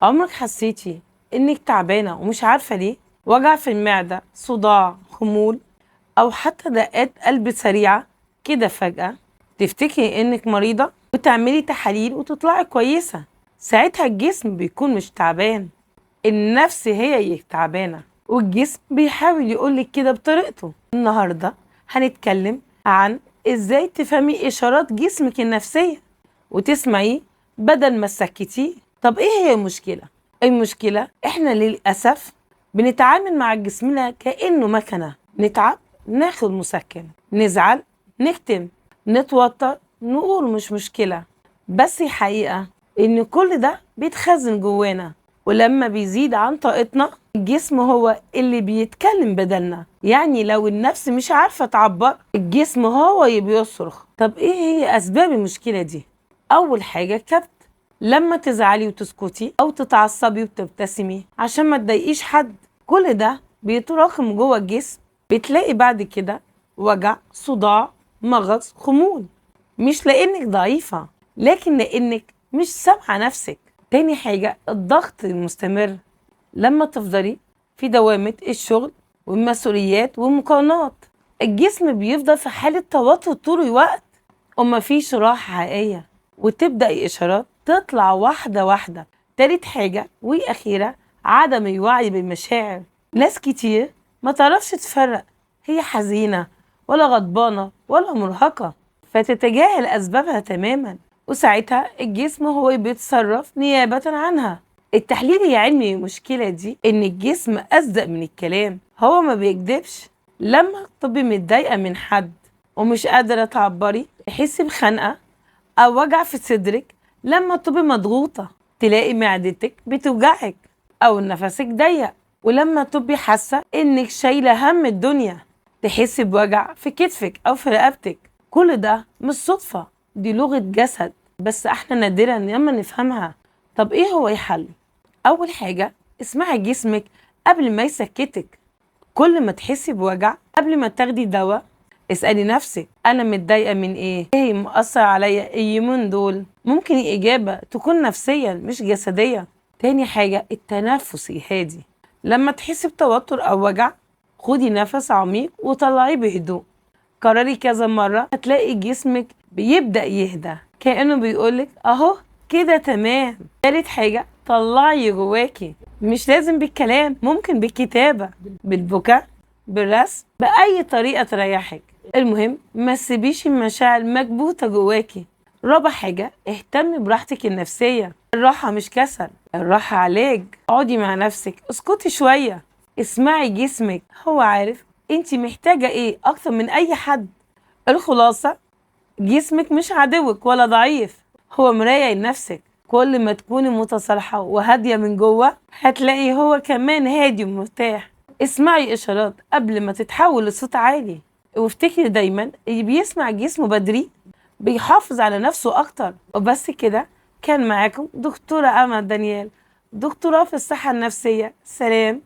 عمرك حسيتي إنك تعبانة ومش عارفة ليه؟ وجع في المعدة، صداع، خمول، أو حتى دقات قلب سريعة كده فجأة؟ تفتكري إنك مريضة وتعملي تحاليل وتطلعي كويسة. ساعتها الجسم بيكون مش تعبان، النفس هي اللي تعبانة، والجسم بيحاول يقولك كده بطريقته. النهاردة هنتكلم عن إزاي تفهمي إشارات جسمك النفسية وتسمعيه بدل ما تسكتيه. طب إيه هي المشكلة؟ المشكلة إحنا للأسف بنتعامل مع جسمنا كأنه مكنة، نتعب ناخد مسكن، نزعل نكتم، نتوتر نقول مش مشكلة. بس الحقيقة إن كل ده بيتخزن جوانا، ولما بيزيد عن طاقتنا الجسم هو اللي بيتكلم بدلنا. يعني لو النفس مش عارفة تعبر، الجسم هو اللي بيصرخ. طب ايه هي اسباب المشكلة دي؟ اول حاجة كبت، لما تزعلي وتسكتي او تتعصبي وتبتسمي عشان ما تضايقيش حد، كل ده بيتراكم جوه الجسم. بتلاقي بعد كده وجع، صداع، مغص، خمول، مش لانك ضعيفة لكن لانك مش سامعة نفسك. تاني حاجة الضغط المستمر، لما تفضلي في دوامة الشغل والمسؤوليات والمقارنات، الجسم بيفضل في حالة توتر طول الوقت ومفيش راحة حقيقية، وتبدأ الإشارات تطلع واحدة واحدة. تالت حاجة وأخيرة عدم الوعي بالمشاعر، ناس كتير ما تعرفش تفرق هي حزينة ولا غضبانة ولا مرهقة، فتتجاهل أسبابها تماما، وساعتها الجسم هو اللي بيتصرف نيابة عنها. التحليل العلمي للمشكلة دي إن الجسم أصدق من الكلام، هو ما بيكدبش. لما تبقي متضايقة من حد ومش قادرة تعبري، تحسي بخنقة أو وجع في صدرك. لما تبقي مضغوطة تلاقي معدتك بتوجعك أو نفسك ضيق. ولما تبقي حاسة إنك شايلة هم الدنيا، تحسي بوجع في كتفك أو في رقبتك. كل ده مش صدفة، دي لغة جسد، بس احنا نادرا لما نفهمها. طب ايه هو الحل؟ أول حاجة اسمعي جسمك قبل ما يسكتك. كل ما تحسي بوجع قبل ما تاخدي دواء اسألي نفسك أنا متضايقة من إيه مؤثر عليا اليومين دول؟ ممكن الإجابة تكون نفسيا مش جسدية. تاني حاجة التنفس الهادي، لما تحسي بتوتر أو وجع خدي نفس عميق وطلعيه بهدوء. كرري كذا مرة هتلاقي جسمك بيبدأ يهدى كأنه بيقولك أهو كده تمام. تالت حاجة طلعي جواكي، مش لازم بالكلام، ممكن بالكتابة، بالبكاء، بالرسم، بأي طريقة تريحك. المهم ما تسيبيش المشاعر مكبوتة جواكي. رابع حاجة اهتمي براحتك النفسية، الراحة مش كسل، الراحة علاج. اقعدي مع نفسك، اسكتي شوية، اسمعي جسمك، هو عارف انتي محتاجة ايه اكتر من اي حد. الخلاصة جسمك مش عدوك ولا ضعيف، هو مراية لنفسك. كل ما تكوني متصالحة وهادية من جوه هتلاقي هو كمان هادي ومرتاح. اسمعي إشارات قبل ما تتحول لصوت عالي، وافتكري دايما اللي بيسمع جسمه بدري بيحافظ على نفسه أكتر. وبس كده، كان معاكم دكتورة أمل دانيال، دكتوراه في الصحة النفسية. سلام.